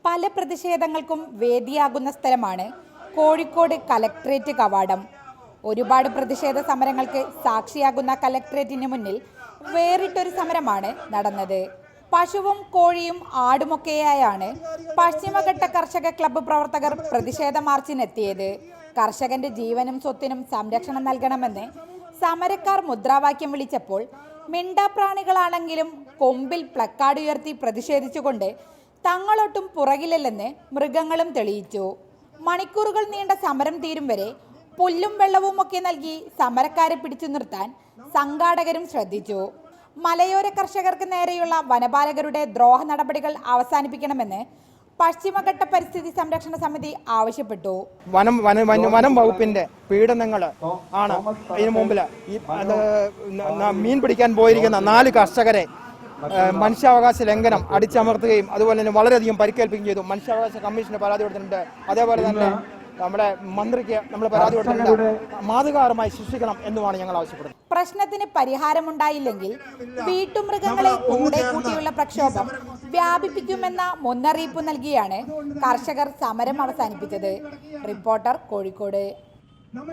പല പ്രതിഷേധങ്ങൾക്കും വേദിയാകുന്ന സ്ഥലമാണ് കോഴിക്കോട് കലക്ട്രേറ്റ് കവാടം. ഒരുപാട് പ്രതിഷേധ സമരങ്ങൾക്ക് സാക്ഷിയാകുന്ന കലക്ട്രേറ്റിന് മുന്നിൽ വേറിട്ടൊരു സമരമാണ് നടന്നത്. പശുവും കോഴിയും ആടുമൊക്കെയായാണ് പശ്ചിമഘട്ട കർഷക ക്ലബ്ബ് പ്രവർത്തകർ പ്രതിഷേധ മാർച്ചിനെത്തിയത്. കർഷകന്റെ ജീവനും സ്വത്തിനും സംരക്ഷണം നൽകണമെന്ന് സമരക്കാർ മുദ്രാവാക്യം വിളിച്ചപ്പോൾ മിണ്ടാപ്രാണികളാണെങ്കിലും കൊമ്പിൽ പ്ലക്കാർഡ് ഉയർത്തി പ്രതിഷേധിച്ചുകൊണ്ട് തങ്ങളൊട്ടും പുറകിലല്ലെന്ന് മൃഗങ്ങളും തെളിയിച്ചു. മണിക്കൂറുകൾ നീണ്ട സമരം തീരും വരെ പുല്ലും വെള്ളവും ഒക്കെ നൽകി സമരക്കാരെ പിടിച്ചു നിർത്താൻ സംഘാടകരും ശ്രദ്ധിച്ചു. മലയോര കർഷകർക്ക് നേരെയുള്ള വനപാലകരുടെ ദ്രോഹ നടപടികൾ അവസാനിപ്പിക്കണമെന്ന് പശ്ചിമഘട്ട പരിസ്ഥിതി സംരക്ഷണ സമിതി ആവശ്യപ്പെട്ടു. വനം വകുപ്പിന്റെ പീഡനങ്ങൾ ആണ് ഇതിനു മുമ്പിൽ മീൻ പിടിക്കാൻ പോയിരിക്കുന്ന 4 കർഷകരെ മനുഷ്യാവകാശ ലംഘനം അടിച്ചമർത്തുകയും അതുപോലെ തന്നെ വളരെയധികം പരിക്കേൽപ്പിക്കുകയും ചെയ്തു. മനുഷ്യാവകാശ കമ്മീഷന് പരാതി കൊടുത്തിട്ടുണ്ട്. അതേപോലെ തന്നെ നമ്മുടെ മന്ത്രിക്ക് നമ്മൾ പരാതി കൊടുത്തിട്ടുണ്ട്. മാതൃകാപരമായി ശിക്ഷിക്കണം എന്നുമാണ് ഞങ്ങൾ ആവശ്യപ്പെടുന്നത്. പ്രശ്നത്തിന് പരിഹാരമുണ്ടായില്ലെങ്കിൽ വീട്ടുമൃഗങ്ങളെ കൂടെ കൂട്ടിയുള്ള പ്രക്ഷോഭം വ്യാപിപ്പിക്കുമെന്ന മുന്നറിയിപ്പ് നൽകിയാണ് കർഷകർ സമരം അവസാനിപ്പിച്ചത്. റിപ്പോർട്ടർ, കോഴിക്കോട്.